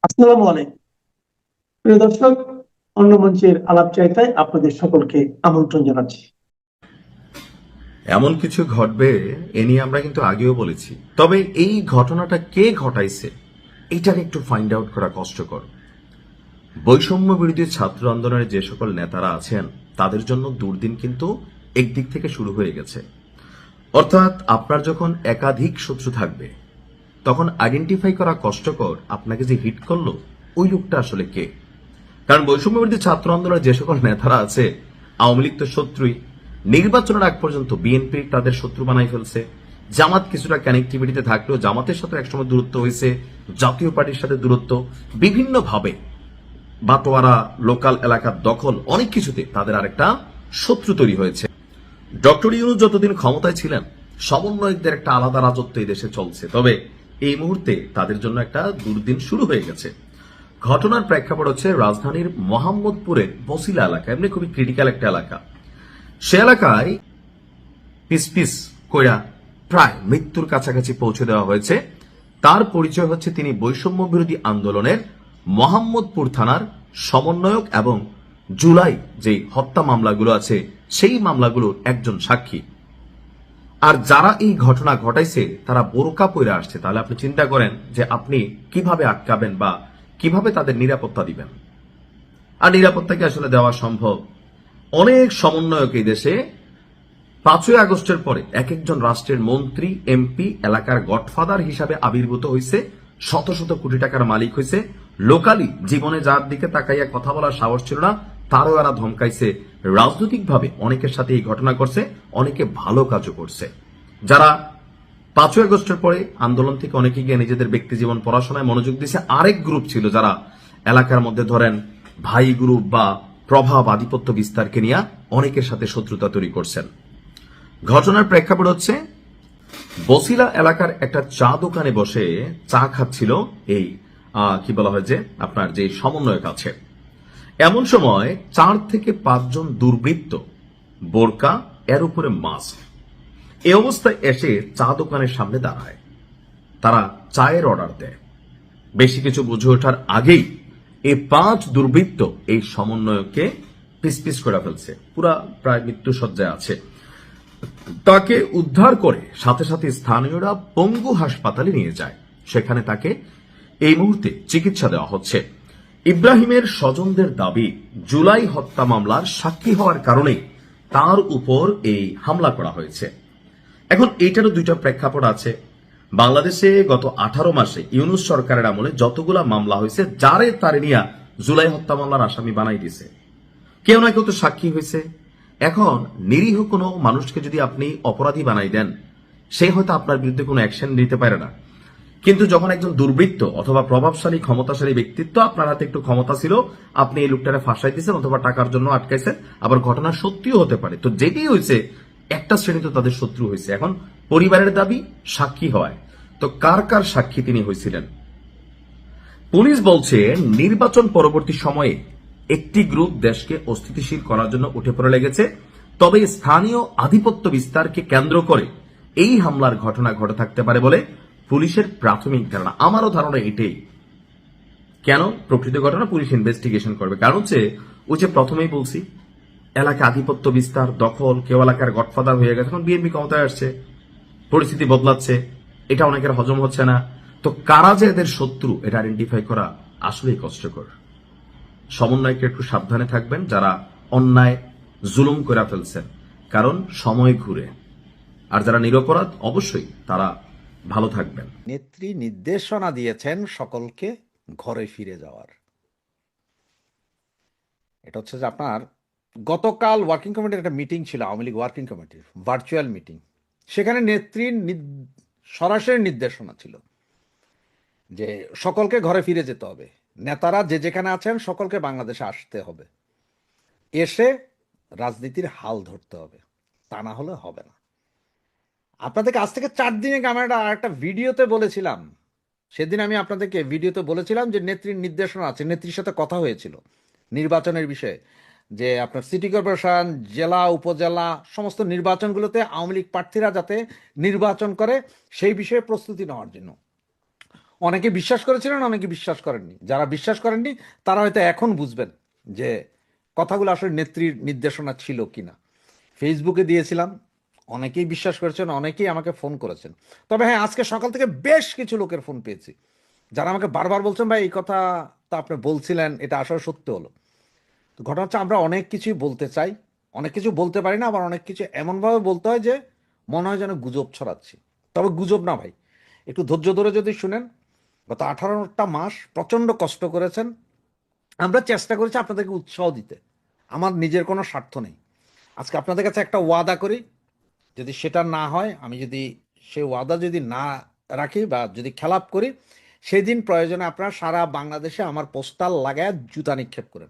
আসসালামু আলাইকুম প্রিয় দর্শক, অন্য মঞ্চের আলাপ চাইতায় আপনাদের সকলকে আমন্ত্রণ জানাচ্ছি। এমন কিছু ঘটবে এ নিয়ে আমরা কিন্তু আগেও বলেছি, তবে এই ঘটনাটা কে ঘটাইছে এটাকে একটু ফাইন্ড আউট করা কষ্টকর। বৈষম্য বিরোধী ছাত্র আন্দোলনের যে সকল নেতারা আছেন তাদের জন্য দুর্দিন কিন্তু একদিক থেকে শুরু হয়ে গেছে। অর্থাৎ আপনার যখন একাধিক শত্রু থাকবে তখন আইডেন্টিফাই করা কষ্টকর আপনাকে যে হিট করলো ওই লোকটা আসলে কে। কারণ বৈষম্য বিরোধী ছাত্র আন্দোলনের যে সকল নেতারা আছে, আওয়ামী লীগ তো শত্রুই, নির্বাচনের আগ পর্যন্ত বিএনপি তাদের শত্রু বানাই ফেলছে। জামাত কিছুটা কানেক্টিভিটিতে থাকলেও জামাতের সাথে একসময় দূরত্ব হয়েছে, জাতীয় পার্টির সাথে দূরত্ব, বিভিন্ন ভাবে বাটোয়ারা, লোকাল এলাকার দখল, অনেক কিছুতে তাদের আরেকটা শত্রু তৈরি হয়েছে। ডক্টর ইউনূস যতদিন ক্ষমতায় ছিলেন সমন্বয়কদের একটা আলাদা রাজত্ব এই দেশে চলছে, তবে এই মুহূর্তে তাদের জন্য একটা দুর্দিন শুরু হয়ে গেছে। ঘটনার প্রেক্ষাপট হচ্ছে রাজধানীর মোহাম্মদপুরের বসিলা এলাকা, এমনি খুবই ক্রিটিক্যাল একটা এলাকা। সে এলাকায় পিস পিস কইরা প্রায় মৃত্যুর কাছাকাছি পৌঁছে দেওয়া হয়েছে। তার পরিচয় হচ্ছে তিনি বৈষম্য বিরোধী আন্দোলনের মোহাম্মদপুর থানার সমন্বয়ক এবং জুলাই যে হত্যা মামলাগুলো আছে সেই মামলাগুলোর একজন সাক্ষী। আর যারা এই ঘটনা ঘটাইছে তারা বোরকা পরে আসছে। তাহলে আপনি চিন্তা করেন যে আপনি কিভাবে আটকাবেন বা কিভাবে তাদের নিরাপত্তা দিবেন। আর নিরাপত্তা কি আসলে দেওয়া সম্ভব? অনেক সমন্বয়ক এই দেশে 5ই আগস্টের পরে এক একজন রাষ্ট্রের মন্ত্রী, এমপি, এলাকার গডফাদার হিসাবে আবির্ভূত হয়েছে, শত শত কোটি টাকার মালিক হয়েছে। লোকালি জীবনে যার দিকে তাকাইয়া কথা বলার সাহস ছিল না তারও এরা ধমকাইছে। রাজনৈতিকভাবে অনেকের সাথে এই ঘটনা করছে, অনেকে ভালো কাজও করছে। যারা 5ই আগস্টের পরে আন্দোলন থেকে অনেকে গিয়ে নিজেদের ব্যক্তি জীবন, পড়াশোনায় মনোযোগ দিয়েছে। আরেক গ্রুপ ছিল যারা এলাকার মধ্যে ধরেন ভাই গ্রুপ বা প্রভাব, আধিপত্য বিস্তারকে নিয়ে অনেকের সাথে শত্রুতা তৈরি করছেন। ঘটনার প্রেক্ষাপট হচ্ছে বসিলা এলাকার একটা চা দোকানে বসে চা খাচ্ছিল এই কি বলা হয় যে আপনার যে সমন্বয়ক আছে। এমন সময় 4 থেকে 5 জন দুর্বৃত্ত, বোরকা, এর উপরে মাস্ক, এই অবস্থায় এসে চা দোকানের সামনে দাঁড়ায়। তারা চায়ের অর্ডার দেয়। বেশি কিছু বুঝে ওঠার আগেই এই 5 দুর্বৃত্ত এই সমন্বয়ককে পিস পিস করে ফেলছে, পুরা প্রায় মৃত্যুসজ্জায় আছে। তাকে উদ্ধার করে সাথে সাথে স্থানীয়রা পঙ্গু হাসপাতালে নিয়ে যায়। সেখানে তাকে এই মুহূর্তে চিকিৎসা দেওয়া হচ্ছে। ইব্রাহিমের স্বজনদের দাবি, জুলাই হত্যা মামলার সাক্ষী হওয়ার কারণে তার উপর এই হামলা করা হয়েছে। এখন এইটারও দুইটা প্রেক্ষাপট আছে। বাংলাদেশে গত 18 মাসে ইউনূস সরকারের আমলে যতগুলা মামলা হয়েছে, যারে তারে নিয়ে জুলাই হত্যা মামলার আসামি বানাই দিছে। কেউ না কেউ তো সাক্ষী হয়েছে। এখন নিরীহ কোনো মানুষকে যদি আপনি অপরাধী বানাই দেন, সে হয়তো আপনার বিরুদ্ধে কোনো অ্যাকশন নিতে পারে না। কিন্তু যখন একজন দুর্বৃত্ত অথবা প্রভাবশালী, ক্ষমতাশালী ব্যক্তিত্ব, আপনার হাতে একটু ক্ষমতা ছিল, আপনি এই লোকটারে ফাঁসাই দিয়েছেন অথবা টাকার জন্য আটকাইছেন, আবার ঘটনা সত্যিও হতে পারে। তো যেটি হয়েছে, একটা শ্রেণী তো তাদের শত্রু হয়েছে। এখন পরিবারের দাবি সাক্ষী হওয়ায়, তো কার কার সাক্ষী তিনি হয়েছিলেন? পুলিশ বলছে নির্বাচন পরবর্তী সময়ে একটি গ্রুপ দেশকে অস্থিতিশীল করার জন্য উঠে পড়ে লেগেছে। তবে স্থানীয় আধিপত্য বিস্তারকে কেন্দ্র করে এই হামলার ঘটনা ঘটে থাকতে পারে বলে পুলিশের প্রাথমিক ধারণা। আমারও ধারণা এটাই। কেন? প্রকৃত ঘটনা পুলিশ ইনভেস্টিগেশন করবে। কারণ হচ্ছে ওই যে প্রথমেই বলছি, এলাকা আধিপত্য বিস্তার, দখল, কেউ এলাকার গডফাদার হয়ে গেছে। এখন বিএনপি ক্ষমতায় আসছে, পরিস্থিতি বদলাচ্ছে, এটা অনেকের হজম হচ্ছে না। তো কারা যে এদের শত্রু এটা আইডেন্টিফাই করা আসলেই কষ্টকর। সমন্বয়কে একটু সাবধানে থাকবেন যারা অন্যায়, জুলুম করে ফেলছেন, কারণ সময় ঘুরে। আর যারা নিরপরাধ অবশ্যই তারা ভালো থাকবেন। নেত্রী নির্দেশনা দিয়েছেন সকলকে ঘরে ফিরে যাওয়ার। এটা হচ্ছে যে আপনার গতকাল ওয়ার্কিং কমিটির একটা মিটিং ছিল, আওয়ামী লীগ ওয়ার্কিং কমিটির ভার্চুয়াল মিটিং। সেখানে নেত্রীর সরাসরি নির্দেশনা ছিল যে সকলকে ঘরে ফিরে যেতে হবে, নেতারা যে যেখানে আছেন সকলকে বাংলাদেশে আসতে হবে, এসে রাজনীতির হাল ধরতে হবে, তা না হলে হবে না। আপনাদেরকে আজ থেকে 4 দিন আগে আমরা একটা ভিডিওতে বলেছিলাম, সেদিন আমি আপনাদেরকে ভিডিওতে বলেছিলাম যে নেত্রীর নির্দেশনা আছে, নেত্রীর সাথে কথা হয়েছিল নির্বাচনের বিষয়ে, যে আপনার সিটি কর্পোরেশন, জেলা, উপজেলা সমস্ত নির্বাচনগুলোতে আওয়ামী লীগ প্রার্থীরা যাতে নির্বাচন করে সেই বিষয়ে প্রস্তুতি নেওয়ার জন্য। অনেকে বিশ্বাস করেছিলেন, অনেকে বিশ্বাস করেননি। যারা বিশ্বাস করেননি তারা হয়তো এখন বুঝবেন যে কথাগুলো আসলে নেত্রীর নির্দেশনা ছিল কিনা। ফেসবুকে দিয়েছিলাম, অনেকেই বিশ্বাস করেছেন, অনেকেই আমাকে ফোন করেছেন। তবে হ্যাঁ, আজকে সকাল থেকে বেশ কিছু লোকের ফোন পেয়েছি যারা আমাকে বারবার বলছেন, ভাই এই কথা তো আপনি বলছিলেন, এটা আসলে সত্য হলো। তো ঘটনা হচ্ছে, আমরা অনেক কিছুই বলতে চাই, অনেক কিছু বলতে পারি না, আবার অনেক কিছু এমনভাবে বলতে হয় যে মনে হয় যেন গুজব ছড়াচ্ছি। তবে গুজব না ভাই, একটু ধৈর্য ধরে যদি শুনেন। গত 18টা মাস প্রচণ্ড কষ্ট করেছেন, আমরা চেষ্টা করেছি আপনাদেরকে উৎসাহ দিতে। আমার নিজের কোনো স্বার্থ নেই। আজকে আপনাদের কাছে একটা ওয়াদা করি, যদি সেটা না হয়, আমি যদি সেই ওয়াদা যদি না রাখি বা যদি খেলাপ করি, সেদিন প্রয়োজনে আপনারা সারা বাংলাদেশে আমার পোস্টাল লাগায় জুতা নিক্ষেপ করেন।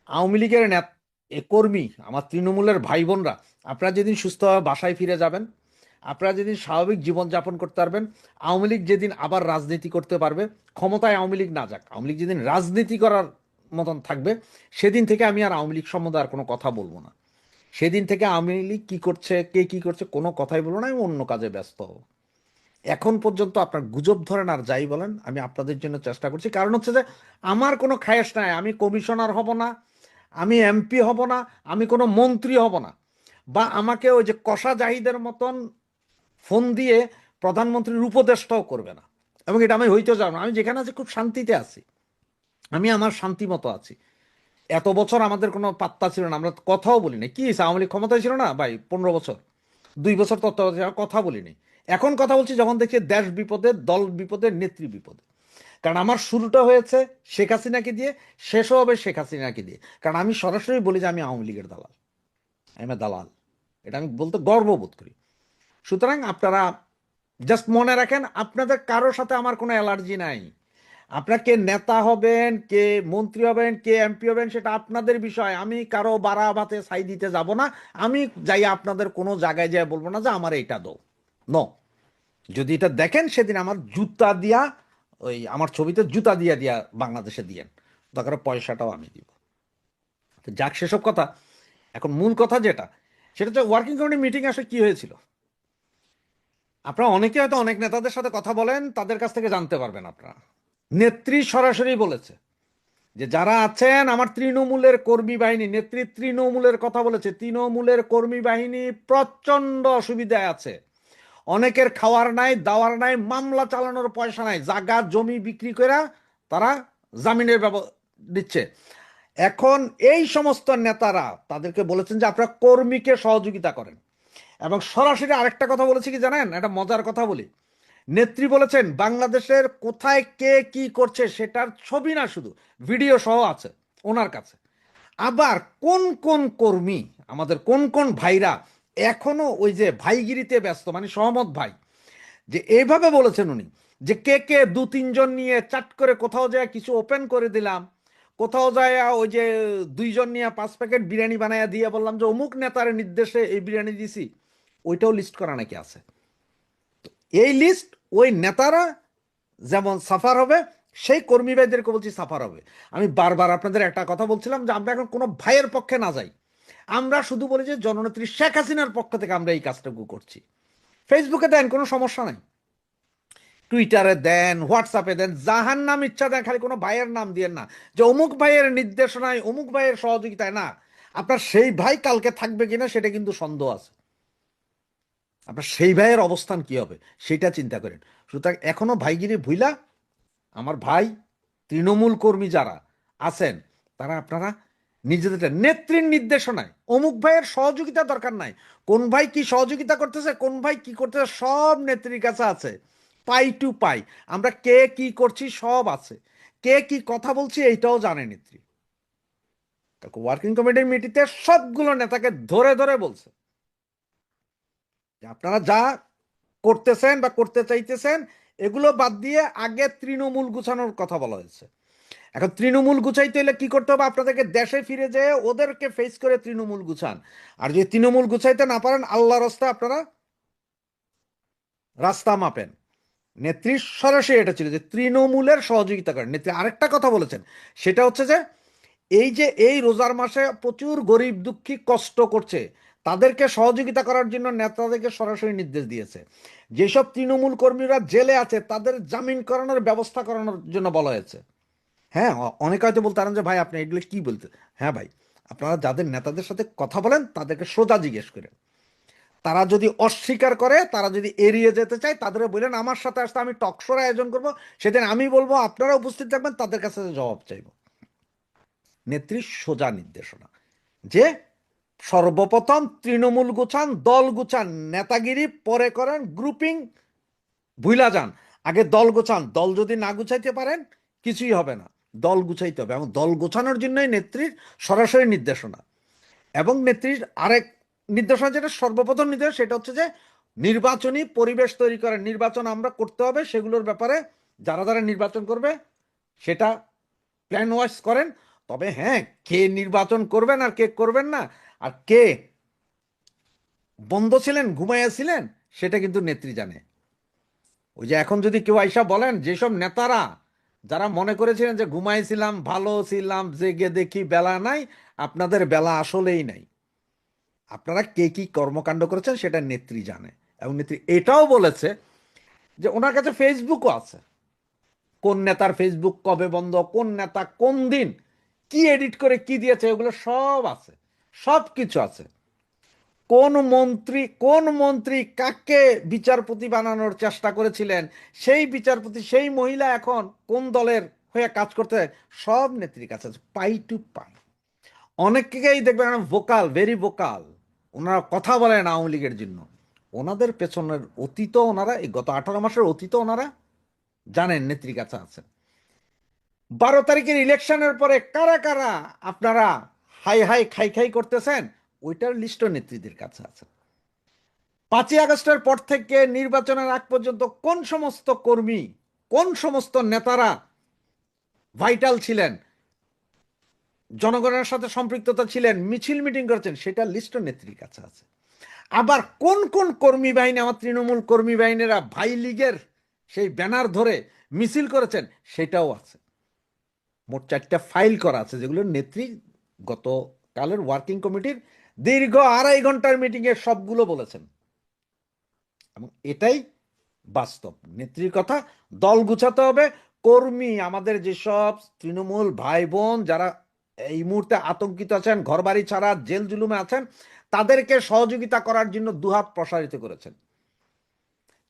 আওয়ামী লীগের কর্মী, আমার তৃণমূলের ভাই বোনরা, আপনারা যেদিন সুস্থভাবে বাসায় ফিরে যাবেন, আপনারা যেদিন স্বাভাবিক জীবনযাপন করতে পারবেন, আওয়ামী লীগ যেদিন আবার রাজনীতি করতে পারবে, ক্ষমতায় আওয়ামী লীগ না যাক, আওয়ামী লীগ যেদিন রাজনীতি করার মতন থাকবে, সেদিন থেকে আমি আর আওয়ামী লীগ সম্বন্ধে আর কোনো কথা বলবো না। সেদিন থেকে আওয়ামী লীগ কী করছে, কে কী করছে, কোনো কথাই বলবো না, আমি অন্য কাজে ব্যস্ত হব। এখন পর্যন্ত আপনার গুজব ধরেন আর যাই বলেন, আমি আপনাদের জন্য চেষ্টা করছি। কারণ হচ্ছে যে আমার কোনো খায়েশ নাই, আমি কমিশনার হব না, আমি এমপি হব না, আমি কোনো মন্ত্রী হব না, বা আমাকে ওই যে কষা জাহিদের মতন ফোন দিয়ে প্রধানমন্ত্রীর উপদেষ্টাও করবে না। এবং এটা আমি হইতে যাব না। আমি যেখানে আছি খুব শান্তিতে আছি, আমি আমার শান্তি মতো আছি। এত বছর আমাদের কোনো পাত্তা ছিল না, আমরা কথাও বলি না। কি হয়েছে, আওয়ামী লীগ ক্ষমতায় ছিল না ভাই 15 বছর, 2 বছর তত্ত্বাবধায়ক, কথা বলিনি। এখন কথা বলছি যখন দেখছি দেশ বিপদে, দল বিপদে, নেত্রী বিপদে। কারণ আমার শুরুটা হয়েছে শেখ হাসিনাকে দিয়ে, শেষও হবে শেখ হাসিনাকে দিয়ে। কারণ আমি সরাসরি বলি যে আমি আওয়ামী লীগের দালাল, আমি দালাল। এটা আমি বলতে গর্ববোধ করি। সুতরাং আপনারা জাস্ট মনে রাখেন, আপনাদের কারোর সাথে আমার কোনো অ্যালার্জি নাই। আপনার কে নেতা হবেন, কে মন্ত্রী হবেন, কে এমপি হবেন, সেটা আপনাদের বিষয়। আমি কারো বাড়া ভাতে ছাই দিতে যাব না। আমি যাই আপনাদের কোনো জায়গায় যাই বলবো না যে আমার এইটা দাও, নো। যদি এটা দেখেন, সেদিন আমার জুতা দিয়া, ওই আমার ছবিতে জুতা দিয়া দিয়া বাংলাদেশে দিয়েন, দরকার পয়সাটাও আমি দিব। তো যাক, সেসব কথা। এখন মূল কথা যেটা, সেটা হচ্ছে ওয়ার্কিং কমিটি মিটিং আসলে কি হয়েছিল। আপনারা অনেকে হয়তো অনেক নেতাদের সাথে কথা বলেন, তাদের কাছ থেকে জানতে পারবেন আপনারা। নেত্রী সরাসরি বলেছে যে যারা আছেন আমার তৃণমূলের কর্মী বাহিনী, নেত্রী তৃণমূলের কথা বলেছে, তৃণমূলের কর্মী বাহিনী প্রচন্ড অসুবিধায় আছে। অনেকের খাওয়ার নাই, দাওয়ার নাই, মামলা চালানোর পয়সা নাই, জায়গা জমি বিক্রি করে তারা জামিনের দিচ্ছে। এখন এই সমস্ত নেতারা তাদেরকে বলেছেন যে আপনারা কর্মীকে সহযোগিতা করেন। এবং সরাসরি আরেকটা কথা বলেছে কি জানেন, একটা মজার কথা বলি। নেত্রী বলেছেন বাংলাদেশের কোথায় কে কি করছে সেটার ছবি না, শুধু ভিডিও সহ আছে ওনার কাছে। আবার কোন কোন কর্মী, আমাদের কোন কোন ভাইরা এখনো ওই যে ভাইগিরিতে ব্যস্ত, মানে সহমত ভাই, যে এইভাবে বলেছেন উনি, যে কে কে 2-3 জন নিয়ে চাট করে কোথাও যায় কিছু ওপেন করে দিলাম, কোথাও যায় ওই যে 2 জন নিয়ে 5 প্যাকেট বিরিয়ানি বানাইয়া দিয়ে বললাম যে অমুক নেতার নির্দেশে এই বিরিয়ানি দিছি, ওইটাও লিস্ট করা নাকি আছে। এই লিস্ট ওই নেতারা যেমন সাফার হবে, সেই কর্মী ভাইদেরকে বলছি সাফার হবে। আমি বারবার আপনাদের একটা কথা বলছিলাম যে আমরা এখন কোনো ভাইয়ের পক্ষে না যাই, আমরা শুধু বলি যে জননেত্রী শেখ হাসিনার পক্ষ থেকে আমরা এই কাজটুকু করছি। ফেসবুকে দেন, কোনো সমস্যা নাই, টুইটারে দেন, হোয়াটসঅ্যাপে দেন, যাহার নাম ইচ্ছা দেন, খালি কোনো ভাইয়ের নাম দিয়েন না যে অমুক ভাইয়ের নির্দেশনায়, অমুক ভাইয়ের সহযোগিতায়। না, আপনার সেই ভাই কালকে থাকবে কিনা সেটা কিন্তু সন্দেহ আছে। আপনার সেই ভাইয়ের অবস্থান কি হবে সেটা চিন্তা করেন। সুতরাং এখনো ভাইগিরি ভুইলা আমার ভাই তৃণমূল কর্মী যারা আছেন, তারা আপনারা নিজেদের নেত্রীর নির্দেশনায়, অমুক ভাইয়ের সহযোগিতা দরকার নাই, কোন ভাই কি সহযোগিতা করতেছে, কোন ভাই কি করতেছে, সব নেত্রীর কাছে আছে, পাই টু পাই। আমরা কে কি করছি সব আছে, কে কি কথা বলছি এইটাও জানে নেত্রী। ওয়ার্কিং কমিটির মিটিংতে সবগুলো নেতাকে ধরে ধরে বলছে যে আপনারা যা করতেছেন বা করতে চাইতেছেন এগুলো বাদ দিয়ে আগে তৃণমূল গুছানোর কথা বলা হয়েছে। এখন তৃণমূল গুছাইতে হলে কি করতে হবে, আপনাদেরকে দেশে ফিরে যেয়ে ওদেরকে ফেস করে তৃণমূল গুছান। আর যদি তৃণমূল গুছাইতে না পারেন, আল্লাহর রাস্তা আপনারা রাস্তা মাপেন। নেত্রী সরাসরি এটা ছিল যে তৃণমূলের সহযোগিতা করেন। নেত্রী আরেকটা কথা বলেছেন, সেটা হচ্ছে যে এই রোজার মাসে প্রচুর গরিব দুঃখী কষ্ট করছে, তাদেরকে সহযোগিতা করার জন্য নেতাদেরকে সরাসরি নির্দেশ দিয়েছে। যেসব তৃণমূল কর্মীরা জেলে আছে তাদের জামিন করানোর ব্যবস্থা করানোর জন্য বলা হয়েছে। হ্যাঁ, অনেকে হয়তো বলতে পারেন যে ভাই আপনি এগুলো কি বলতে, হ্যাঁ ভাই, আপনারা যাদের নেতাদের সাথে কথা বলেন তাদেরকে সোজা জিজ্ঞেস করেন। তারা যদি অস্বীকার করে, তারা যদি এড়িয়ে যেতে চায়, তাদের বললেন আমার সাথে আসতে, আমি টকশোর আয়োজন করব, সেদিন আমি বলবো, আপনারা উপস্থিত থাকবেন, তাদের কাছে জবাব চাইব। নেত্রীর সোজা নির্দেশনা যে সর্বপ্রথম তৃণমূল গুছান, দল গুছান, নেতাগিরি পরে করেন, গ্রুপিং ভুইলা যান, আগে দল গোছান। দল যদি না গুছাইতে পারেন কিছুই হবে না, দল গুছাইতে হবে। এবং দল গোছানোর জন্যই নেত্রীর সরাসরি নির্দেশনা। এবং নেত্রীর আরেক নির্দেশনা, যেটা সর্বপ্রথম নির্দেশ, সেটা হচ্ছে যে নির্বাচনী পরিবেশ তৈরি করেন। নির্বাচন আমরা করতে হবে, সেগুলোর ব্যাপারে যারা যারা নির্বাচন করবে সেটা প্ল্যান ওয়াইজ করেন। তবে হ্যাঁ, কে নির্বাচন করবেন আর কে করবেন না, আর কে বন্ধ ছিলেন, ঘুমাইয়াছিলেন, সেটা কিন্তু নেত্রী জানে। ওই যে এখন যদি কেউ আইসা বলেন, যেসব নেতারা যারা মনে করেছিলেন যে ঘুমাইছিলাম, ভালো ছিলাম, জেগে দেখি বেলা নাই, আপনাদের বেলা আসলেই নাই। আপনারা কে কি কর্মকাণ্ড করেছেন সেটা নেত্রী জানে। এবং নেত্রী এটাও বলেছে যে ওনার কাছে ফেসবুকও আছে, কোন নেতার ফেসবুক কবে বন্ধ, কোন নেতা কোন দিন কি এডিট করে কি দিয়েছে, এগুলো সব আছে, সব কিছু আছে। কোন মন্ত্রী কাকে বিচারপতি বানানোর চেষ্টা করেছিলেন, সেই বিচারপতি, সেই মহিলা এখন কোন দলের হয়ে কাজ করতে, সব নেত্রীর কাছে আছে, পাই টু পাই। অনেককেই দেখবেন ভোকাল, ভেরি ভোকাল, ওনারা কথা বলেন আওয়ামী লীগের জন্য। ওনাদের পেছনের অতীত, ওনারা এই গত 18 মাসের অতীত ওনারা জানেন, নেত্রীর কাছে আছে। 12 তারিখের ইলেকশনের পরে কারা কারা আপনারা হাই হাই খাই খাই করতেছেন, ওইটার লিস্টও নেত্রীদের কাছে আছে। 5ই আগস্টের পর থেকে নির্বাচনের আগ পর্যন্ত কোন সমস্ত কর্মী, কোন সমস্ত নেতারা ভাইটাল ছিলেন, জনগণের সাথে সম্পৃক্ততা ছিলেন, মিছিল মিটিং করেছেন, সেটা লিস্ট নেত্রীর কাছে আছে। আবার কোন কোন কর্মী বাহিনী, আমার তৃণমূল কর্মী বাহিনীরা ভাই লীগের সেই ব্যানার ধরে মিছিল করেছেন, সেটাও আছে। মোট 4টা ফাইল করা আছে, যেগুলো নেত্রী গতকালের ওয়ার্কিং কমিটির দীর্ঘ 2.5 ঘন্টার মিটিংয়ে সবগুলো বলেছেন। এবং এটাই বাস্তব নেত্রীর কথা। দল গুছাতে হবে, কর্মী, আমাদের যেসব তৃণমূল ভাই বোন যারা এই মুহূর্তে আতঙ্কিত আছেন, ঘরবাড়ি ছাড়া জেল জুলুমে আছেন, তাদেরকে সহযোগিতা করার জন্য দুহাত প্রসারিত করেছেন।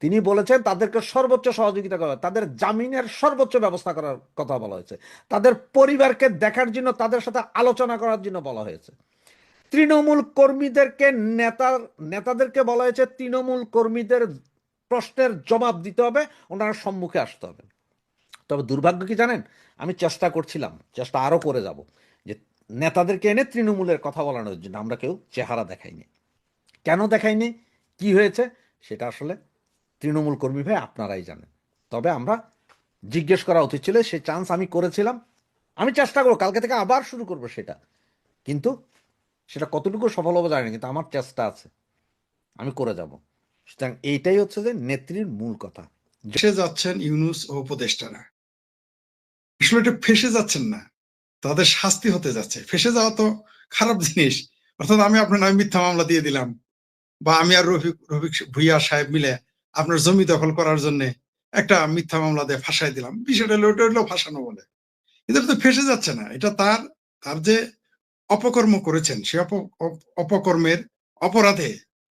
তিনি বলেছেন তাদেরকে সর্বোচ্চ সহযোগিতা করা, তাদের জামিনের সর্বোচ্চ ব্যবস্থা করার কথা বলা হয়েছে, তাদের পরিবারকে দেখার জন্য, তাদের সাথে আলোচনা করার জন্য বলা হয়েছে। তৃণমূল কর্মীদেরকে, নেতাদেরকে বলা হয়েছে তৃণমূল কর্মীদের প্রশ্নের জবাব দিতে হবে, ওনারা সম্মুখে আসতে হবে। তবে দুর্ভাগ্য কি জানেন, আমি চেষ্টা করছিলাম, চেষ্টা আরও করে যাব, যে নেতাদেরকে এনে তৃণমূলের কথা বলানোর জন্য আমরা কেউ চেহারা দেখাইনি। কেন দেখাইনি, কি হয়েছে, সেটা আসলে তৃণমূল কর্মী ভাই আপনারাই জানেন। তবে আমরা জিজ্ঞেস করা উচিত ছিল, সে চান্স আমি করেছিলাম, আমি চেষ্টা করবো, কালকে থেকে আবার শুরু করবো সেটা। কিন্তু সেটা কতটুকু সফল হবে জানি না, কিন্তু আমার চেষ্টা আছে, আমি করে যাব। সুতরাং এইটাই হচ্ছে যে নেত্রীর মূল কথা। ফেসে যাচ্ছেন ইউনূস ও উপদেষ্টারা, আসলে এটা ফেসে যাচ্ছেন না, তাদের শাস্তি হতে যাচ্ছে। ফেসে যাওয়া তো খারাপ জিনিস, অর্থাৎ আমি আপনার নামে মিথ্যা মামলা দিয়ে দিলাম, বা আমি আর রফিক ভুইয়া সাহেব মিলে আপনার জমি দখল করার জন্য একটা মিথ্যা মামলা দিয়ে ফাঁসাই দিলাম, বিষয়টা হলো ফাঁসানো বলে। এটা তো ফেসে যাচ্ছে না, এটা তার তার যে অপকর্ম করেছেন, সে অপকর্মের অপরাধে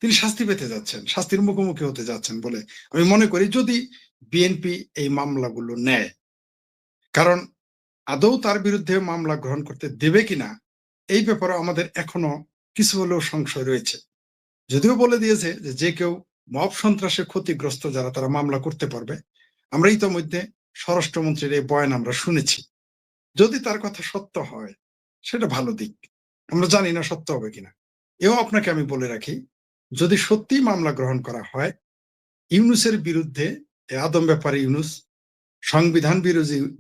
তিনি শাস্তি পেতে যাচ্ছেন, শাস্তির মুখোমুখি হতে যাচ্ছেন বলে আমি মনে করি, যদি বিএনপি এই মামলাগুলো নেয়। কারণ আদৌ তার বিরুদ্ধে মামলা গ্রহণ করতে দেবে কিনা এই ব্যাপারে আমাদের এখনো কিছু হলেও সংশয় রয়েছে। যদিও বলে দিয়েছে যে যে কেউ মব সন্ত্রাসে ক্ষতিগ্রস্ত যারা, তারা মামলা করতে পারবে। আমরা ইতোমধ্যে স্বরাষ্ট্রমন্ত্রীর এই বয়ান আমরা শুনেছি। যদি তার কথা সত্য হয় সেটা ভালো দিক, আমরা জানি না সত্য হবে কিনা। এও আপনাকে আমি বলে রাখি, যদি সত্যি মামলা গ্রহণ করা হয় ইউনূসের বিরুদ্ধে, আদম ব্যাপারী ইউনূস, সংবিধান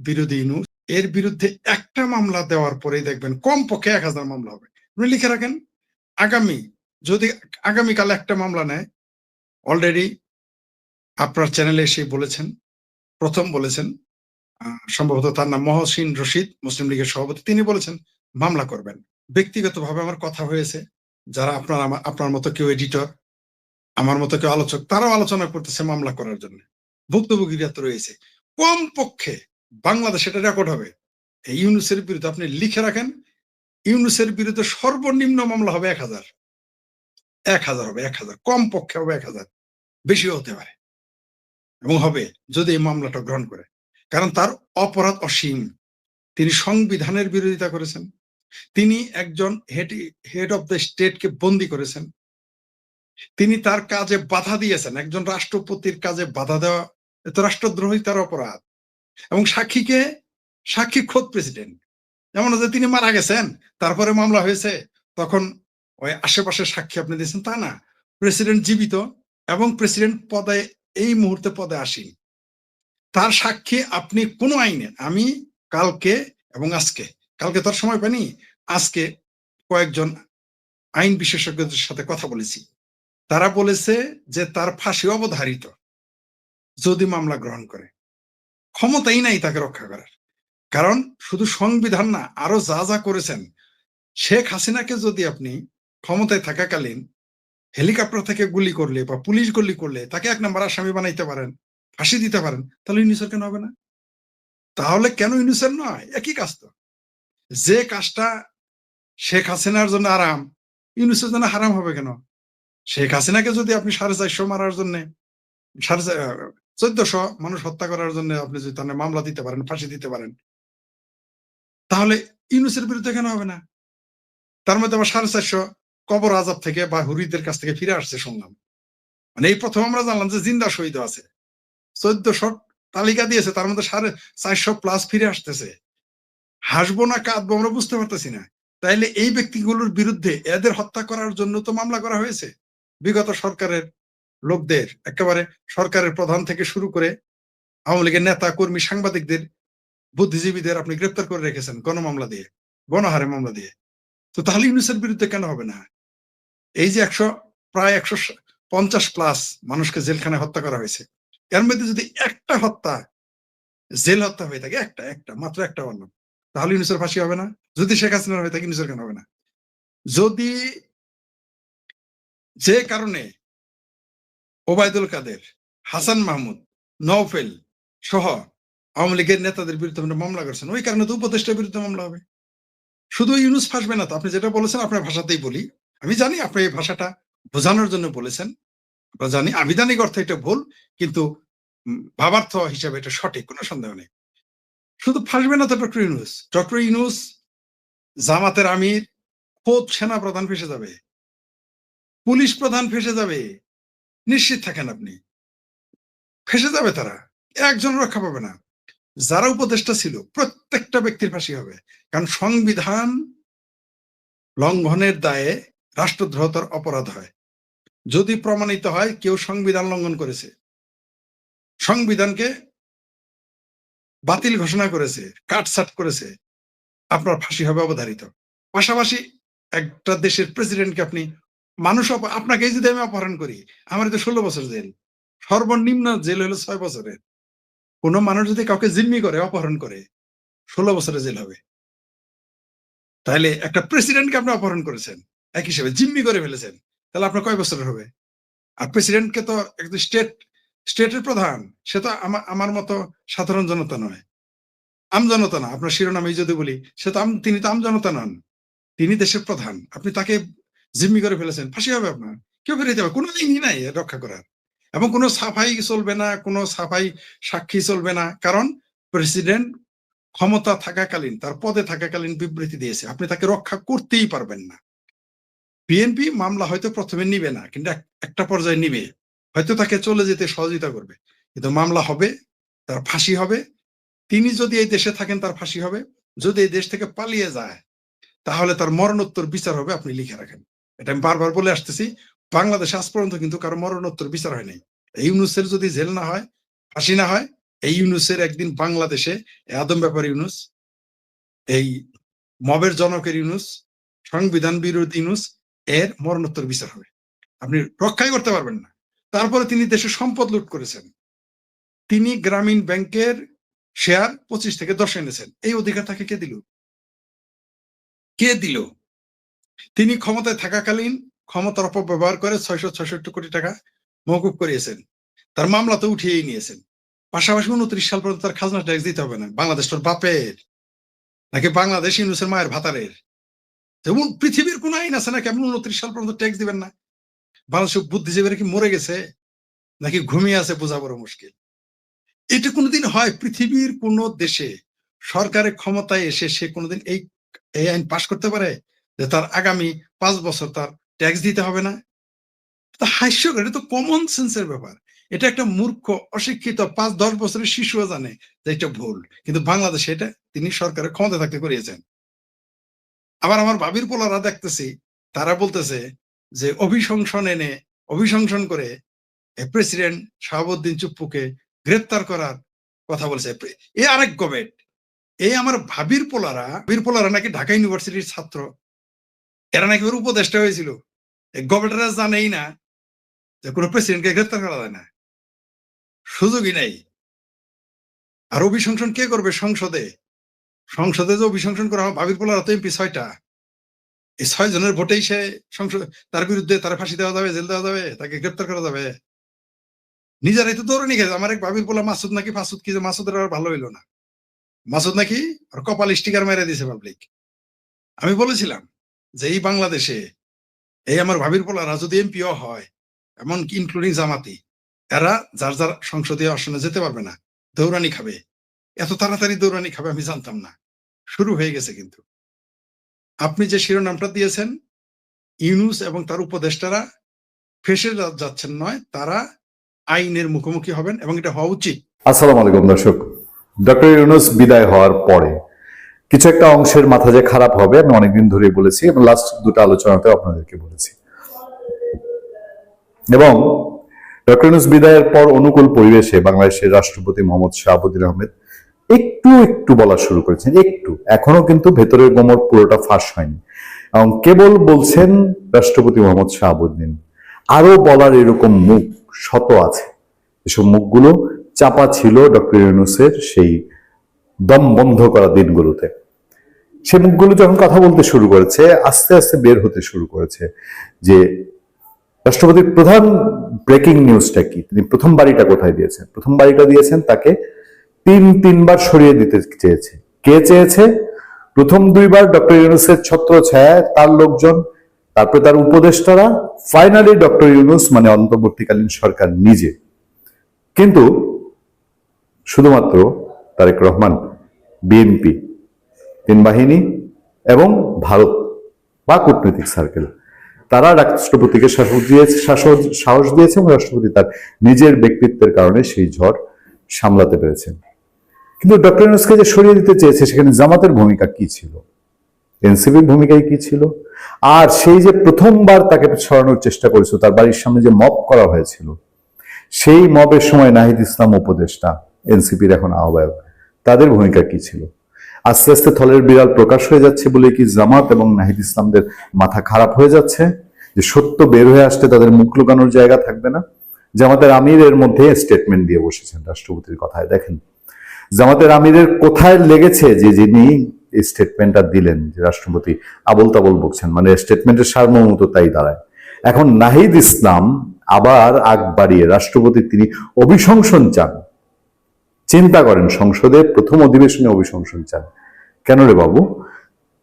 বিরোধী ইউনূস, এর বিরুদ্ধে একটা মামলা দেওয়ার পরেই দেখবেন কমপক্ষে 1000 মামলা হবে। আপনি লিখে রাখেন, যদি আগামীকাল একটা মামলা নেয়, অলরেডি আপনার চ্যানেলে এসে বলেছেন, প্রথম বলেছেন, সম্ভবত তার নাম মহসিন রশিদ, মুসলিম লীগের সভাপতি, তিনি বলেছেন মামলা করবেন। ব্যক্তিগতভাবে আমার কথা হয়েছে, যারা আপনার মতো কেউ এডিটর, আমার মতো কেউ আলোচক, তারাও আলোচনা করতেছে মামলা করার জন্য, ভুক্তভোগীরা তো রয়েছে। কম পক্ষে বাংলাদেশ এটা রেকর্ড হবে, এই ইউনূসের বিরুদ্ধে আপনি লিখে রাখেন, ইউনূসের বিরুদ্ধে সর্বনিম্ন মামলা হবে 1000, 1000 হবে, 1000 কম পক্ষে হবে, 1000 বেশিও হতে পারে এবং হবে যদি এই মামলাটা গ্রহণ করে। কারণ তার অপরাধ অসীম। তিনি সংবিধানের বিরোধিতা করেছেন, তিনি একজন হেড অফ দ্য স্টেটকে বন্দী করেছেন, তিনি তার কাজে বাধা দিয়েছেন। একজন রাষ্ট্রপতির কাজে বাধা দেওয়া এত রাষ্ট্রদ্রোহিতার অপরাধ। এবং সাক্ষী খোদ প্রেসিডেন্ট। যেমন যে তিনি মারা গেছেন তারপরে মামলা হয়েছে, তখন ওই আশেপাশের সাক্ষী আপনি দিয়েছেন তা না, প্রেসিডেন্ট জীবিত এবং প্রেসিডেন্ট পদে এই মুহূর্তে পদে আসেন, তার সাক্ষী আপনি কোনো আইনে, আমি কালকে এবং আজকে, কালকে তার সময় পাইনি, আজকে কয়েকজন আইন বিশেষজ্ঞদের সাথে কথা বলেছি, তারা বলেছে যে তার ফাঁসি অবধারিত যদি মামলা গ্রহণ করে। ক্ষমতাই নাই তাকে রক্ষা করার। কারণ শুধু সংবিধান না, আরো যা যা করেছেন, শেখ হাসিনাকে যদি আপনি ক্ষমতায় থাকাকালীন হেলিকপ্টার থেকে গুলি করলে বা পুলিশ গুলি করলে তাকে 1 নম্বর আসামি বানাইতে পারেন, ফাঁসি দিতে পারেন, তাহলে ইউনূসের কেন হবে না? তাহলে কেন ইউনূসের নয়? একই কাজ তো। যে কাজটা শেখ হাসিনার জন্য আরাম, ইউনূসের জন্য হারাম হবে কেন? শেখ হাসিনাকে যদি আপনি 450 মারার জন্য, 1400 মানুষ হত্যা করার জন্য আপনি যদি তার মামলা দিতে পারেন, ফাঁসি দিতে পারেন, তাহলে ইউনূসের বিরুদ্ধে কেন হবে না? তার মধ্যে আবার 450 কবর আজাব থেকে বা হুরিদের কাছ থেকে ফিরে আসছে শুনলাম। মানে এই প্রথম আমরা জানলাম যে জিন্দা শহীদ আছে। 1400 তালিকা দিয়েছে, তার মধ্যে 450 প্লাস ফিরে আসতেছে। হাসবো না কাঁদবো আমরা বুঝতে পারতেছি না। তাইলে এই ব্যক্তিগুলোর বিরুদ্ধে এদের হত্যা করার জন্য তো মামলা করা হয়েছে বিগত সরকারের লোকদের, একেবারে সরকারের প্রধান থেকে শুরু করে আওয়ামী লীগের নেতা কর্মী সাংবাদিকদের, বুদ্ধিজীবীদের আপনি গ্রেপ্তার করে রেখেছেন গণমামলা দিয়ে, গণহারে মামলা দিয়ে। তো তাহলে ইউনূসের বিরুদ্ধে কেন হবে না? এই যে প্রায় 150 প্লাস মানুষকে জেলখানায় হত্যা করা হয়েছে, এর মধ্যে যদি একটা হত্যা জেল হত্যা হয়ে থাকে, একটা মাত্র একটা বললাম, তাহলে ইউনূসের ফাঁসি হবে না? যদি শেখ হাসিনার হয়ে থাকে ইউনূসের কেন হবে না? যদি যে কারণে ওবায়দুল কাদের, হাসান মাহমুদ, নওফেল সহ আওয়ামী লীগের নেতাদের বিরুদ্ধে আপনি মামলা করছেন, ওই কারণে তো উপদেষ্টার বিরুদ্ধে মামলা হবে। শুধু ইউনূস ফাঁসবে না তো। আপনি যেটা বলেছেন আপনার ভাষাতেই বলি, আমি জানি আপনি এই ভাষাটা বোঝানোর জন্য বলেছেন, আমরা জানি আবিধানিক অর্থে এটা ভুল, কিন্তু ভাবার্থ হিসাবে এটা সঠিক, কোনো সন্দেহ নেই। শুধু ফাঁসবে না তো ডক্টর ইউনূস, ডক্টর ইউনূস জামাতের আমির, খোদ সেনা প্রধান ফেসে যাবে, পুলিশ প্রধান ফেসে যাবে, নিশ্চিত থাকেন আপনি, ফেসে যাবে তারা, একজন রক্ষা পাবে না। যারা উপদেষ্টা ছিল প্রত্যেকটা ব্যক্তির ফাঁসি হবে। কারণ সংবিধান লঙ্ঘনের দায়ে রাষ্ট্রদ্রোহতার অপরাধ হয়। যদি প্রমাণিত হয় কেউ সংবিধান লঙ্ঘন করেছে, সংবিধানকে বাতিল ঘোষণা করেছে, কাটছাট করেছে, আপনার ফাঁসি হবে অবধারিত। পাশাপাশি একটা দেশের প্রেসিডেন্টকে আপনি, মানুষ আপনাকে যদি আমি অপহরণ করি, আমার তো 16 বছর জেল, সর্বনিম্ন জেল হলো 6 বছরের। কোন মানুষ যদি কাউকে জিম্মি করে, অপহরণ করে, 16 বছরের জেল হবে। তাহলে একটা প্রেসিডেন্টকে আপনি অপহরণ করেছেন, এক হিসেবে জিম্মি করে ফেলেছেন, তাহলে আপনার কয় বছরের হবে? আর প্রেসিডেন্টকে তো একজন স্টেটের প্রধান, সে তো আমার মতো সাধারণ জনতা নয়, আমজনতা না। আপনার শিরোনামে যদি বলি, সে তো তিনি তো আমজনতা নন, তিনি দেশের প্রধান। আপনি তাকে জিম্মি করে ফেলেছেন, ফাঁসি হবে আপনার। কেউ ফিরে যাবে, কোনো দিনই নাই রক্ষা করার। এবং কোনো সাফাই চলবে না, কোনো সাফাই সাক্ষী চলবে না। কারণ প্রেসিডেন্ট ক্ষমতা থাকাকালীন, তার পদে থাকাকালীন বিবৃতি দিয়েছে, আপনি তাকে রক্ষা করতেই পারবেন না। বিএনপি মামলা হয়তো প্রথমে নিবে না, কিন্তু একটা পর্যায়ে নিবে, হয়তো তাকে চলে যেতে সহযোগিতা করবে, কিন্তু মামলা হবে, তার ফাঁসি হবে। তিনি যদি এই দেশে থাকেন তার ফাঁসি হবে, যদি এই দেশ থেকে পালিয়ে যায় তাহলে তার মরণোত্তর বিচার হবে। আপনি লিখে রাখেন, এটা আমি বারবার বলে আসতেছি, বাংলাদেশে আজ পর্যন্ত কিন্তু কারো মরণোত্তর বিচার হয় নাই। এই ইউনূসের যদি জেল না হয়, ফাঁসি না হয়, এই ইউনূসের একদিন বাংলাদেশে আদম ব্যাপার ইউনূস, এই মবের জনকের ইউনূস, সংবিধান বিরোধী ইউনূস, এর মরণোত্তর বিচার হবে। আপনি রক্ষাই করতে পারবেন না। তারপরে তিনি দেশের সম্পদ লুট করেছেন, তিনি গ্রামীণ ব্যাংকের শেয়ার 25 থেকে 10 এনেছেন, এই অধিকার তাকে কে দিল? কে দিল? তিনি ক্ষমতায় থাকাকালীন ক্ষমতার অপব্যবহার করে 666 কোটি টাকা মওকুফ করিয়েছেন, তার মামলা তো উঠিয়েই নিয়েছেন। পাশাপাশি 29 সাল পর্যন্ত তার খাজনা ট্যাক্স দিতে হবে না। বাংলাদেশ তোর বাপের নাকি বাংলাদেশ ইউনূসের মায়ের ভাতারের? যেমন পৃথিবীর কোন আইন আছে নাকি আপনি 29 সাল পর্যন্ত ট্যাক্স দিবেন না? বাংলাদেশের বুদ্ধিজীবীরা কি মরে গেছে নাকি ঘুমিয়ে আছে বোঝা বড় মুশকিল। এটা কোনোদিন হয় পৃথিবীর কোন দেশে সরকারের ক্ষমতায় এসে সে কোনোদিন এই আইন পাশ করতে পারে যে তার আগামী 5 বছর তার ট্যাক্স দিতে হবে না? তা হাস্যকর, এটা তো কমন সেন্সের ব্যাপার। এটা একটা মূর্খ অশিক্ষিত 5-10 বছরের শিশুও জানে যে এটা ভুল, কিন্তু বাংলাদেশে এটা তিনি সরকারের ক্ষমতা থাকতে করিয়েছেন। আবার আমার ভাবির পোলারা দেখতেছি তারা বলতেছে যে অভিশংসন করে প্রেসিডেন্ট শাহাবুদ্দিন চুপ্পুকে গ্রেপ্তার করার কথা বলছে। এ আরেক গবেট। এই আমার ভাবির পোলারা নাকি ঢাকা ইউনিভার্সিটির ছাত্র, এরা নাকি ওর উপদেষ্টা হয়েছিল। এই গবেটরা জানেই না যে কোনো প্রেসিডেন্টকে গ্রেপ্তার করা যায় না, সুযোগই নেই। আর অভিশংসন কে করবে? সংসদে যে অভিশংসন করা হয়, ভাবির পোলারা তো এমপি 6টা, এই 6 জনের ভোটেই সে সংসদ, তার বিরুদ্ধে তার ফাঁসি দেওয়া যাবে, জেল দেওয়া যাবে, তাকে গ্রেপ্তার করা যাবে। নিজেরাই তো দৌড়ে নিয়ে গেছে। আমার এক ভাবির পোলা মাসুদ নাকি, কি যে মাসুদের আর ভালো হইলো না, মাসুদ নাকি আর কপাল স্টিকার মেরে দিয়েছে পাবলিক। আমি বলেছিলাম যে এই বাংলাদেশে এই আমার ভাবির পোলারা যদি এমপিও হয়, এমনকি ইনক্লুডিং জামাতি, এরা যার যার সংসদীয় আসনে যেতে পারবে না, দৌড়ানি খাবে। এত তাড়াতাড়ি দৌড়ানি খাবে আমি জানতাম না। শুরু হয়ে গেছে কিন্তু। আপনি যে শিরোনামটা দিয়েছেন, ইউনূস এবং তার উপদেষ্টারা ফেঁসে যাচ্ছেন নয়, তারা আইনের মুখোমুখি হবেন এবং এটা হওয়া উচিত। আসসালামু আলাইকুম দর্শক। ডক্টর ইউনূস বিদায় হওয়ার পরে কিছু একটা অংশের মাথা যে খারাপ হবে আমি অনেকদিন ধরেই বলেছি এবং লাস্ট দুটো আলোচনাতে আপনাদেরকে বলেছি। এবং ডক্টর ইউনূস বিদায়ের পর অনুকূল পরিবেশে বাংলাদেশের রাষ্ট্রপতি মোহাম্মদ শাহাবুদ্দিন আহমেদ একটু বলা শুরু করেছেন, এখনো কিন্তু ভেতরের গোমর পুরোটা ফাঁস হয়নি এবং কেবল বলছেন রাষ্ট্রপতি মোহাম্মদ শাহাবুদ্দিন। আরো বলার এরকম মুখ শত আছে, এসব মুখগুলো চাপা ছিল ডক্টর ইউনূসের সেই দম বন্ধ করা দিনগুলোতে। সে মুখগুলো যখন কথা বলতে শুরু করেছে, আস্তে আস্তে বের হতে শুরু করেছে যে রাষ্ট্রপতির প্রধান ব্রেকিং নিউজটা কি, তিনি প্রথম বাড়িটা কোথায় দিয়েছেন। প্রথম বাড়িটা দিয়েছেন তাকে তিনবার সরিয়ে দিতে চেয়েছে। কে চেয়েছে? প্রথম 2 বার ডক্টর ইউনূসের ছত্র ছায়ায় তার লোকজন, তারপরে তার উপদেষ্টারা, ফাইনালি ডক্টর ইউনূস মানে অন্তর্বর্তীকালীন সরকার নিজে। কিন্তু শুধুমাত্র তারেক রহমান, বিএনপি, 3 বাহিনী এবং ভারত বা কূটনৈতিক সার্কেল, তারা রাষ্ট্রপতিকে সাহস দিয়েছে এবং রাষ্ট্রপতি তার নিজের ব্যক্তিত্বের কারণে সেই ঝড় সামলাতে পেরেছেন। কিন্তু ডক্টর ইউনূসকে যে সরিয়ে দিতে চেয়েছে, সেখানে জামাতের ভূমিকা কি ছিল, এনসিপির ভূমিকায় কি ছিল? আর সেই যে প্রথমবার তাকে সরানোর চেষ্টা করেছিল, তার বাড়ির সামনে যে মব করা হয়েছিল, সেই মবের সময় নাহিদ ইসলাম উপদেষ্টা, এনসিপির এখন আহ্বায়ক, তাদের ভূমিকা কি ছিল? আস্তে আস্তে থলের বিড়াল প্রকাশ হয়ে যাচ্ছে বলে কি জামাত এবং নাহিদ ইসলামদের মাথা খারাপ হয়ে যাচ্ছে যে সত্য বের হয়ে আসতে তাদের মুখ লুকানোর জায়গা থাকবে না? জামাতের আমির এর মধ্যে স্টেটমেন্ট দিয়ে বসেছেন রাষ্ট্রপতির কথায়। দেখেন জামাতের আমিরের কোথায় লেগেছে যে যিনি এই স্টেটমেন্টটা দিলেন, যে রাষ্ট্রপতি আবল তাবল বকছেন, মানে স্টেটমেন্টের সারমর্ম তো তাই দাঁড়ায়। এখন নাহিদ ইসলাম আবার আগ বাড়িয়ে রাষ্ট্রপতি তিনি অভিশংসন চান। চিন্তা করেন, সংসদের প্রথম অধিবেশনে অভিশংসন চান। কেন রে বাবু?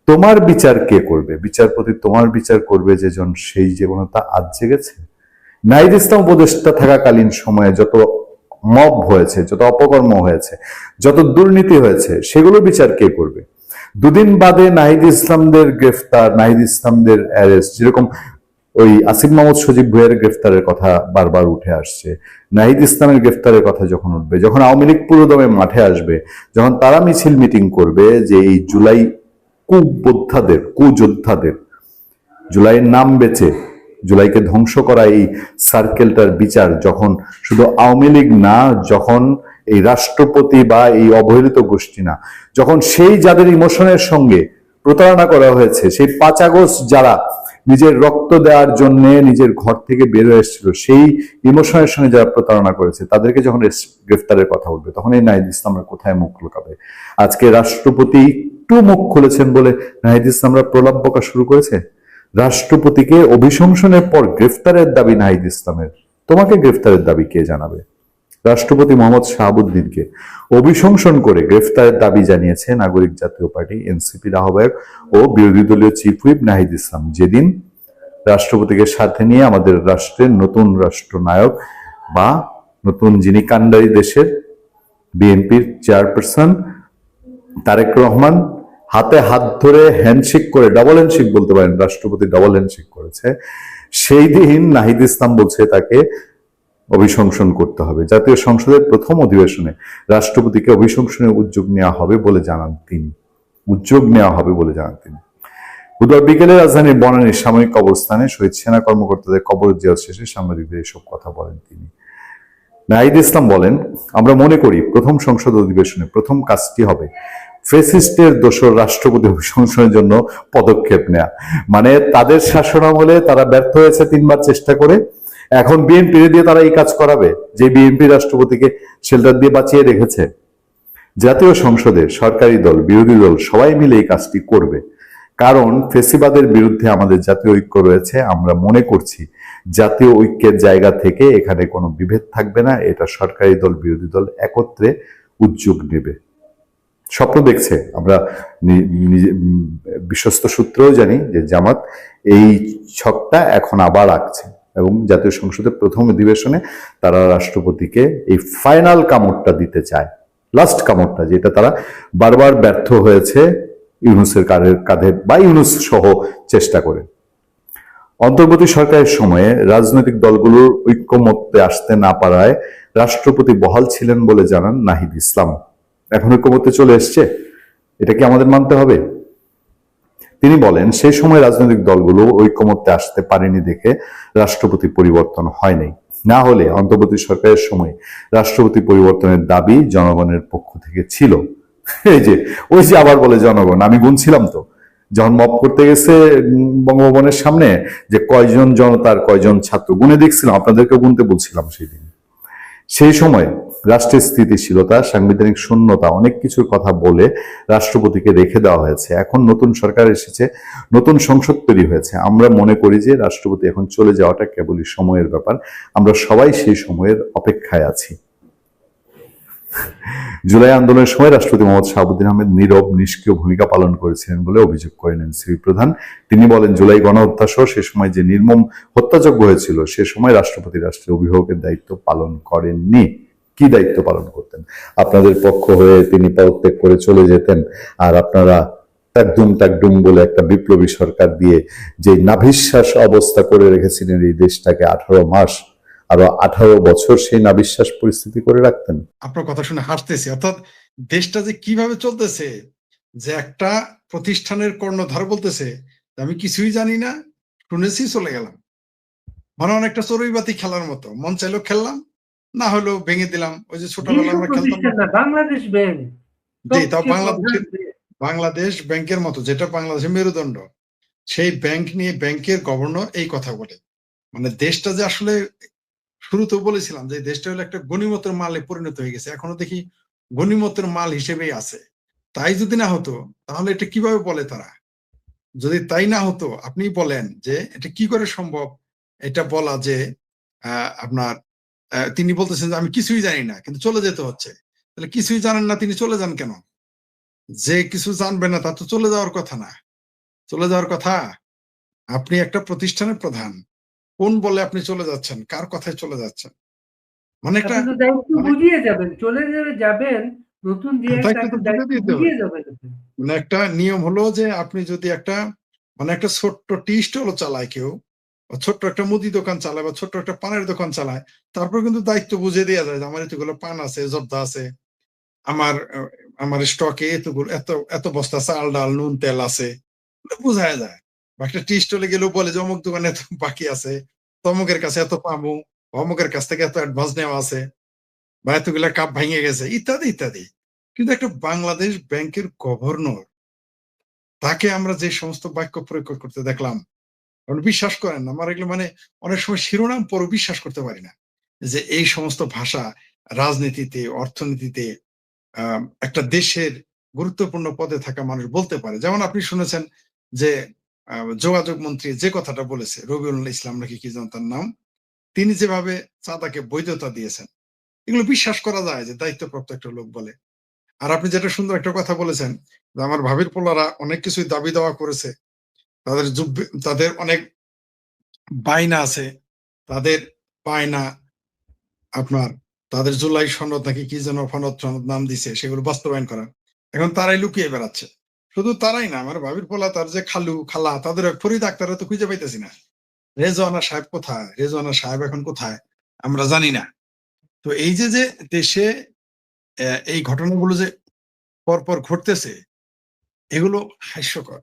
তোমার বিচার কে করবে? বিচারপতি তোমার বিচার করবে যেজন, সেই জীবনতা আজ জেগেছে। নাহিদ ইসলাম উপদেষ্টা থাকাকালীন সময়ে যত মব হয়েছে, যত অপকর্ম হয়েছে, যত দুর্নীতি হয়েছে, সেগুলো বিচার কে করবে? 2 দিন বাদে নাহিদ ইসলামদের গ্রেফতার, নাহিদ ইসলামদের অ্যারেস্ট, যেরকম ওই আসিফ মাহমুদ সজীব ভুঁইয়ার গ্রেফতারের কথা বারবার উঠে আসছে, নাহিদ ইসলামের গ্রেফতারের কথা যখন উঠবে, যখন আওয়ামী লীগ পুরোদমে মাঠে আসবে, যখন তারা মিছিল মিটিং করবে যে এই জুলাই কুযোদ্ধাদের জুলাইয়ের নাম বেচে জুলাইকে ধ্বংস করা এই সার্কেলটার বিচার যখন শুধু আওয়ামী লীগ না, যখন এই রাষ্ট্রপতি বা এই অবহেলিত গোষ্ঠী না, যখন সেই যাদের ইমোশনের সঙ্গে প্রতারণা করা হয়েছে, সেই 5 আগস্ট যারা নিজের রক্ত দেওয়ার জন্য নিজের ঘর থেকে বের হয়ে এসেছিল, সেই ইমোশনের সঙ্গে যারা প্রতারণা করেছে, তাদেরকে যখন গ্রেফতারের কথা উঠবে, তখন এই নাহিদ ইসলামরা কোথায় মুখ লুকাবে? আজকে রাষ্ট্রপতি একটু মুখ খুলেছেন বলে নাহিদ ইসলামরা প্রলাপ বকা শুরু করেছে। রাষ্ট্রপতিকে অভিশংসনের পর গ্রেফতারের দাবি নাহিদ ইসলামের। তোমাকে গ্রেফতারের দাবি কে জানাবে? রাষ্ট্রপতি মোহাম্মদ শাহাবুদ্দিনকে অভিশংসন করে গ্রেফতারের দাবি জানিয়েছে নাগরিক জাতীয় পার্টি এনসিপির আহ্বায়ক ও বিরোধী দলীয় চিফ হুইপ নাহিদ ইসলাম, যেদিন রাষ্ট্রপতিকে সাথে নিয়ে আমাদের রাষ্ট্রের নতুন রাষ্ট্রনায়ক বা নতুন যিনি কান্ডারি দেশের বিএনপির চেয়ারপারসন তারেক রহমান হাতে হাত ধরে হ্যান্ডশেক করে, ডাবল হ্যান্ডশেক বলতে পারেন, রাষ্ট্রপতি ডাবল হ্যান্ডশেক করেছে, সেই দিন নাহিদ ইসলাম বলছে তাকে অভিশংসন করতে হবে। জাতীয় সংসদের প্রথম অধিবেশনে রাষ্ট্রপতিকে অভিশংসনের উদ্যোগ নেওয়া হবে বলে জানান তিনি। বুধবার বিকেলে রাজধানীর বনানীর সামরিক কবরস্থানে শহীদ সেনা কর্মকর্তাদের কবর জিয়ারত শেষে সাংবাদিকদের এসব কথা বলেন তিনি। নাহিদ ইসলাম বলেন, আমরা মনে করি প্রথম সংসদ অধিবেশনে প্রথম কাজটি হবে ফ্যাসিস্টের দোসর রাষ্ট্রপতি অভিশংসনের জন্য পদক্ষেপ নেওয়া। মানে তাদের শাসনামলে তারা ব্যর্থ হয়েছে 3 বার চেষ্টা করে, এখন বিএনপি দিয়ে তারা এই কাজ করাবে, যে বিএনপি রাষ্ট্রপতিকে শেল্টার দিয়ে বাঁচিয়ে রেখেছে। জাতীয় সংসদে সরকারি দল, বিরোধী দল সবাই মিলে এই কাজটি করবে, কারণ ফেসিবাদের বিরুদ্ধে আমাদের জাতীয় ঐক্য রয়েছে। আমরা মনে করছি জাতীয় ঐক্যের জায়গা থেকে এখানে কোনো বিভেদ থাকবে না, এটা সরকারি দল বিরোধী দল একত্রে উদ্যোগ নেবে। স্বপ্ন দেখছে, আমরা বিশ্বস্ত সূত্রেও জানি যে জামাত এই ছকটা এখন আবার আঁকছে এবং জাতীয় সংসদের প্রথম অধিবেশনে তারা রাষ্ট্রপতিকে এই ফাইনাল কামড়টা দিতে চায়, লাস্ট কামড়টা, যেটা তারা বারবার ব্যর্থ হয়েছে ইউনূসের কাঁধে বা ইউনূস সহ চেষ্টা করে। অন্তর্বর্তী সরকারের সময়ে রাজনৈতিক দলগুলোর ঐক্যমত্যে আসতে না পারায় রাষ্ট্রপতি বহাল ছিলেন বলে জানান নাহিদ ইসলাম। এখন ঐক্যমত্যে চলে এসছে, এটা কি আমাদের মানতে হবে? তিনি বলেন, সেই সময় রাজনৈতিক দলগুলো ঐক্যমত্যে আসতে পারেনি দেখে রাষ্ট্রপতি পরিবর্তন হয়নি। না হলে অন্তর্বর্তী সরকারের সময় রাষ্ট্রপতি পরিবর্তনের দাবি জনগণের পক্ষ থেকে ছিল। ওই যে আবার বলে জনগণ, আমি গুনছিলাম তো যখন মপ করতে গেছে বঙ্গভবনের সামনে যে কয়জন জনতার কয়জন ছাত্র, গুনে দেখছিলাম, আপনাদেরকে গুনতে বলছিলাম সেই দিন। সেই সময় রাষ্ট্রের স্থিতিশীলতা, সাংবিধানিক শূন্যতা, অনেক কিছুর কথা বলে রাষ্ট্রপতিকে রেখে দেওয়া হয়েছে। এখন নতুন সরকার এসেছে, নতুন সংসদ তৈরি হয়েছে। আমরা মনে করি যে রাষ্ট্রপতি এখন চলে যাওয়াটা কেবলই সময়ের ব্যাপার, আমরা সবাই সেই সময়ের অপেক্ষায় আছি। জুলাই আন্দোলনের সময় রাষ্ট্রপতি মোহাম্মদ শাহাবুদ্দিন আহমেদ নীরব নিষ্ক্রিয় ভূমিকা পালন করেছিলেন বলে অভিযোগ করেন এনসিপি প্রধান। তিনি বলেন, জুলাই গণহত্যা সহ সে সময় যে নির্মম হত্যাযজ্ঞ হয়েছিল, সে সময় রাষ্ট্রপতি রাষ্ট্রের অভিভাবকের দায়িত্ব পালন করেননি। কি দায়িত্ব পালন করতেন? আপনাদের পক্ষ হয়ে তিনি পদত্যাগ করে চলে যেতেন, আর আপনারা টাকডুম বলে একটা বিপ্লবী সরকার দিয়ে যে নাভিশ্বাস অবস্থা করে রেখেছিলেন এই দেশটাকে 18 মাস, আরো 18 বছর সেই নাভিশ্বাস পরিস্থিতি করে রাখতেন। আপনার কথা শুনে হাসতেছি। অর্থাৎ দেশটা যে কিভাবে চলতেছে, যে একটা প্রতিষ্ঠানের কর্ণধার বলতেছে আমি কিছুই জানি না, শুনেছি চলে গেলাম, মানে অনেকটা চড়ুইবাতি খেলার মতো, মন চাইলেও খেললাম, না হলেও ভেঙে দিলাম। ওই যে ছোটবেলা আমরা খেলতাম, বাংলাদেশ ব্যাংক, জি, তাও বাংলাদেশ ব্যাংকের মতো, যেটা বাংলাদেশের মেরুদণ্ড, সেই ব্যাংক নিয়ে ব্যাংকের গভর্নর এই কথা বলে। মানে দেশটা যে আসলে, শুরুতেও বলেছিলাম যে দেশটা হলো একটা গণিমতের মালে পরিণত হয়ে গেছে, এখনো দেখি গণিমতের মাল হিসেবেই আছে। তাই যদি না হতো তাহলে এটা কিভাবে বলে তারা? যদি তাই না হতো, আপনি বলেন যে এটা কি করে সম্ভব এটা বলা, যে আপনার তিনি বলতেছেন যে আমি কিছুই জানি না কিন্তু চলে যেতে হচ্ছে। তাহলে কিছুই জানেন না, তিনি চলে যান কেন? যে কিছু জানবে না তা তো চলে যাওয়ার কথা না। চলে যাওয়ার কথা, আপনি একটা প্রতিষ্ঠানের প্রধান, কোন বলে আপনি চলে যাচ্ছেন? কার কথায় চলে যাচ্ছেন? মানে একটা বুঝিয়ে যাবেন, চলে যাবেন, নতুন দিয়ে বুঝিয়ে যাবেন। মানে একটা নিয়ম হলো যে আপনি যদি একটা মানে একটা ছোট্ট টি স্টলও চালায় কেউ, ছোট্ট একটা মুদি দোকান চালায় বা ছোট্ট একটা পানের দোকান চালায়, তারপর কিন্তু দায়িত্ব বুঝিয়ে দেওয়া যায় যে আমার এতগুলো পান আছে, জর্দা আছে, আমার স্টকে এতগুলো এত বস্তা চাল ডাল নুন তেল আছে, বোঝায় যায়। বা একটা টি স্টলে গেলেও বলে যে অমুক দোকানে এত বাকি আছে, তমুকের কাছে এত পাবো, অমুকের কাছ থেকে এত অ্যাডভান্স নেওয়া আছে, বা এতগুলা কাপ ভেঙে গেছে, ইত্যাদি ইত্যাদি। কিন্তু একটা বাংলাদেশ ব্যাংকের গভর্নর, তাকে আমরা যে সমস্ত বাক্য প্রয়োগ করতে দেখলাম, বিশ্বাস করেন না, আমার এগুলো মানে অনেক সময় শিরোনাম পরও বিশ্বাস করতে পারি না যে এই সমস্ত ভাষা রাজনীতিতে, অর্থনীতিতে একটা দেশের গুরুত্বপূর্ণ পদে থাকা মানুষ বলতে পারে। যেমন আপনি শুনেছেন যে যোগাযোগ মন্ত্রী যে কথাটা বলেছে, রবিউল ইসলাম নাকি কি যেন তার নাম, তিনি যেভাবে চাঁদাকে বৈধতা দিয়েছেন, এগুলো বিশ্বাস করা যায় যে দায়িত্বপ্রাপ্ত একটা লোক বলে? আর আপনি যেটা সুন্দর একটা কথা বলেছেন যে আমার ভাবির পোলারা অনেক কিছুই দাবি দাওয়া করেছে, তাদের অনেক বায়না আছে, তাদের বায়না আপনার তাদের জুলাই সনদ নাকি কি যেন ফনদ সনদ নাম দিছে, সেগুলো বাস্তবায়ন করা, এখন তারাই লুকিয়ে বেড়াচ্ছে। শুধু তারাই না, আমার ভাবির পোলা তার যে খালু খালা তাদের ফরিদ আক্তারা তো খুঁজে পাইতেছি না। রেজওয়ানা সাহেব কোথায়? রেজওয়ানা সাহেব এখন কোথায় আমরা জানি না। তো এই যে যে দেশে এই ঘটনাগুলো যে পরপর ঘটতেছে, এগুলো হাস্যকর।